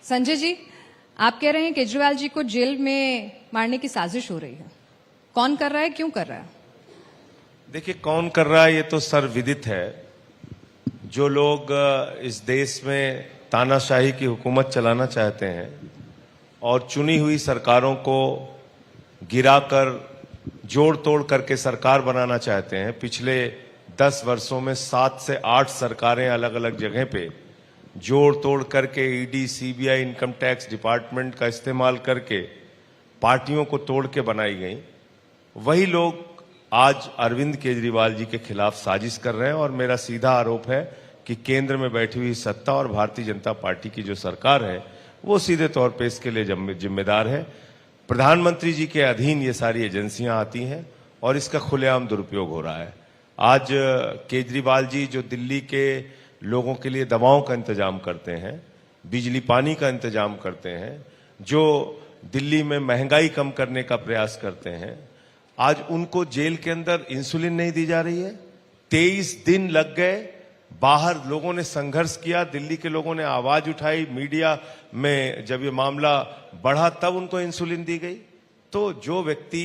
संजय जी, आप कह रहे हैं केजरीवाल जी को जेल में मारने की साजिश हो रही है। कौन कर रहा है, क्यों कर रहा है? देखिए, कौन कर रहा है ये तो सर्वविदित है। जो लोग इस देश में तानाशाही की हुकूमत चलाना चाहते हैं और चुनी हुई सरकारों को गिराकर जोड़ तोड़ करके सरकार बनाना चाहते हैं, पिछले 10 वर्षों में 7 से 8 सरकारें अलग अलग जगह पे जोड़ तोड़ करके ED, CBI, income tax department का इस्तेमाल करके पार्टियों को तोड़ के बनाई गई। वही लोग आज अरविंद केजरीवाल जी के खिलाफ साजिश कर रहे हैं और मेरा सीधा आरोप है कि केंद्र में बैठी हुई सत्ता और भारतीय जनता पार्टी की जो सरकार है वो सीधे तौर पे इसके लिए जिम्मेदार है। प्रधानमंत्री जी के अधीन ये सारी एजेंसियां आती हैं और इसका खुलेआम दुरुपयोग हो रहा है। आज केजरीवाल जी जो दिल्ली के लोगों के लिए दवाओं का इंतजाम करते हैं, बिजली पानी का इंतजाम करते हैं, जो दिल्ली में महंगाई कम करने का प्रयास करते हैं, आज उनको जेल के अंदर इंसुलिन नहीं दी जा रही है। 23 दिन लग गए, बाहर लोगों ने संघर्ष किया, दिल्ली के लोगों ने आवाज उठाई, मीडिया में जब ये मामला बढ़ा तब उनको इंसुलिन दी गई। तो जो व्यक्ति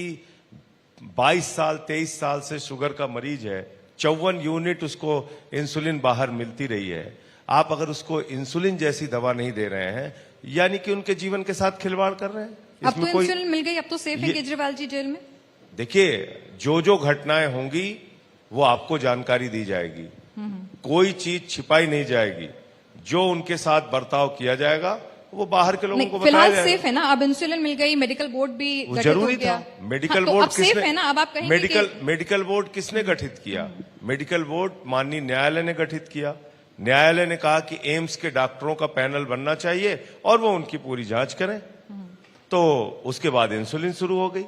22 साल 23 साल से शुगर का मरीज है, 54 यूनिट उसको इंसुलिन बाहर मिलती रही है, आप अगर उसको इंसुलिन जैसी दवा नहीं दे रहे हैं, यानी कि उनके जीवन के साथ खिलवाड़ कर रहे हैं। अब तो इंसुलिन मिल गई, अब तो सेफ है केजरीवाल जी जेल में। देखिए, जो जो घटनाएं होंगी वो आपको जानकारी दी जाएगी, कोई चीज छिपाई नहीं जाएगी। जो उनके साथ बर्ताव किया जाएगा वो बाहर के लोगों को बताया जाएगा। फिलहाल सेफ है ना, अब इंसुलिन मिल गई, मेडिकल बोर्ड भी गठित जरूरी हो गया। था। मेडिकल तो बोर्ड अब सेफ है ना, अब आप कहेंगे मेडिकल बोर्ड किसने गठित किया? मेडिकल बोर्ड माननीय न्यायालय ने गठित किया। न्यायालय ने कहा कि एम्स के डॉक्टरों का पैनल बनना चाहिए और वो उनकी पूरी जांच करें। तो उसके बाद इंसुलिन शुरू हो गई।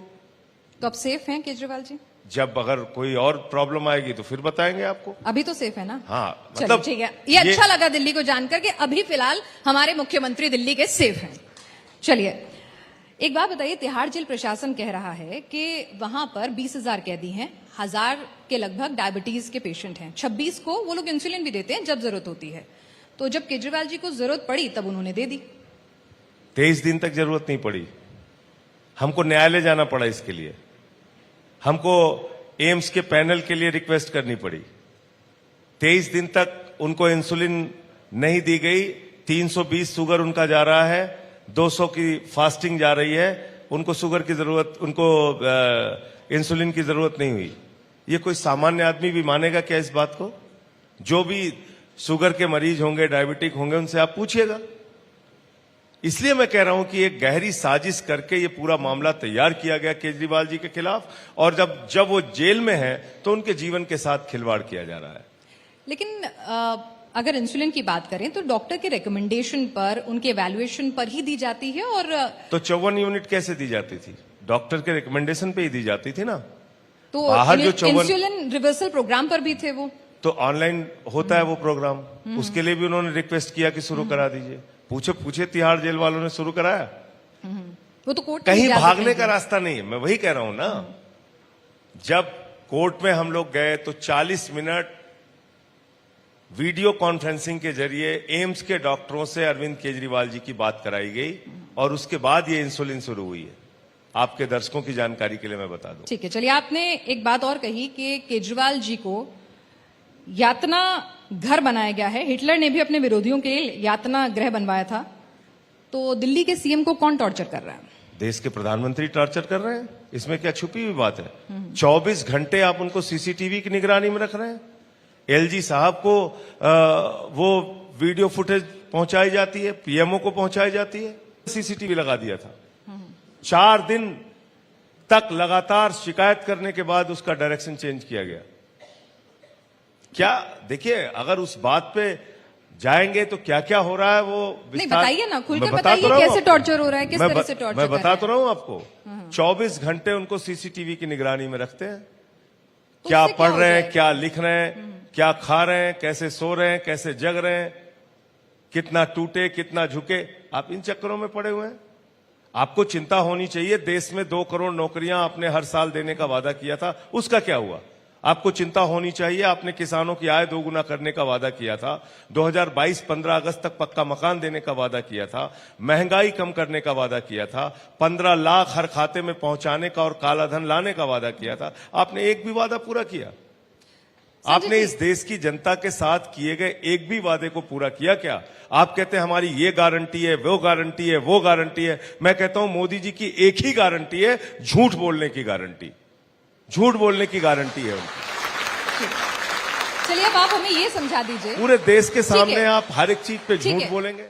तो अब सेफ हैं केजरीवाल जी? जब अगर कोई और प्रॉब्लम आएगी तो फिर बताएंगे आपको। अभी तो सेफ है ना? हाँ, मतलब ठीक है, ये अच्छा लगा दिल्ली को जानकर कि अभी फिलहाल हमारे मुख्यमंत्री दिल्ली के सेफ हैं। चलिए, एक बात बताइए, तिहाड़ जेल प्रशासन कह रहा है कि वहां पर 20,000 कैदी हैं, 1000 के लगभग डायबिटीज के पेशेंट हैं, 26 को वो लोग इंसुलिन भी देते हैं जब जरूरत होती है। तो जब केजरीवाल जी को जरूरत पड़ी तब उन्होंने दे दी। 23 दिन तक जरूरत नहीं पड़ी, हमको न्यायालय जाना पड़ा इसके लिए, हमको एम्स के पैनल के लिए रिक्वेस्ट करनी पड़ी। 23 दिन तक उनको इंसुलिन नहीं दी गई। 320 शुगर उनका जा रहा है, 200 की फास्टिंग जा रही है, उनको शुगर की जरूरत, उनको इंसुलिन की जरूरत नहीं हुई। ये कोई सामान्य आदमी भी मानेगा क्या इस बात को? जो भी शुगर के मरीज होंगे, डायबिटिक होंगे, उनसे आप पूछिएगा। इसलिए मैं कह रहा हूं कि एक गहरी साजिश करके ये पूरा मामला तैयार किया गया केजरीवाल जी के खिलाफ, और जब वो जेल में हैं तो उनके जीवन के साथ खिलवाड़ किया जा रहा है। लेकिन अगर इंसुलिन की बात करें तो डॉक्टर के रिकमेंडेशन पर, उनके एवैल्यूएशन पर ही दी जाती है। और तो 54 यूनिट कैसे दी जाती थी? डॉक्टर के रिकमेंडेशन पे ही दी जाती थी ना। तो बाहर जो इंसुलिन रिवर्सल प्रोग्राम पर भी थे वो, तो ऑनलाइन होता है वो प्रोग्राम, उसके लिए भी उन्होंने रिक्वेस्ट किया कि शुरू करा दीजिए। पूछे तिहाड़ जेल वालों ने शुरू कराया? वो तो कोर्ट कहीं भागने का रास्ता नहीं है। मैं वही कह रहा हूं ना, जब कोर्ट में हम लोग गए तो 40 मिनट वीडियो कॉन्फ्रेंसिंग के जरिए एम्स के डॉक्टरों से अरविंद केजरीवाल जी की बात कराई गई और उसके बाद ये इंसुलिन शुरू हुई है। आपके दर्शकों की जानकारी के लिए मैं बता दूं। ठीक है, चलिए, आपने एक बात और कही कि केजरीवाल जी को यातना घर बनाया गया है। हिटलर ने भी अपने विरोधियों के लिए यातना गृह बनवाया था। तो दिल्ली के सीएम को कौन टॉर्चर कर रहा है? देश के प्रधानमंत्री टॉर्चर कर रहे हैं, इसमें क्या छुपी हुई बात है? 24 घंटे आप उनको सीसीटीवी की निगरानी में रख रहे हैं। एलजी साहब को वो वीडियो फुटेज पहुंचाई जाती है, पीएमओ को पहुंचाई जाती है। सीसीटीवी लगा दिया था। 4 दिन तक लगातार शिकायत करने के बाद उसका डायरेक्शन चेंज किया गया। क्या देखिए, अगर उस बात पे जाएंगे तो क्या क्या हो रहा है वो नहीं बताइए ना, खुलकर बताइए कैसे टॉर्चर हो रहा है, किस तरह से टॉर्चर। मैं बता तो रहा हूं आपको। 24 घंटे उनको सीसीटीवी की निगरानी में रखते हैं। क्या पढ़ रहे हैं, क्या लिख रहे हैं, क्या खा रहे हैं, कैसे सो रहे हैं, कैसे जग रहे हैं, कितना टूटे कितना झुके, आप इन चक्करों में पड़े हुए हैं। आपको चिंता होनी चाहिए। देश में 2 करोड़ नौकरियां आपने हर साल देने का वादा किया था, उसका क्या हुआ? आपको चिंता होनी चाहिए। आपने किसानों की आय दोगुना करने का वादा किया था, 2022 15 अगस्त तक पक्का मकान देने का वादा किया था, महंगाई कम करने का वादा किया था, 15 लाख हर खाते में पहुंचाने का और काला धन लाने का वादा किया था। आपने एक भी वादा पूरा किया? आपने इस देश की जनता के साथ किए गए एक भी वादे को पूरा किया क्या? आप कहते हैं हमारी ये गारंटी है, वो गारंटी है, वो गारंटी है। मैं कहता हूं मोदी जी की एक ही गारंटी है, झूठ बोलने की गारंटी। झूठ बोलने की गारंटी है उनकी। चलिए अब आप हमें ये समझा दीजिए, पूरे देश के सामने है। आप हर एक चीज पे ठीक झूठ है। बोलेंगे।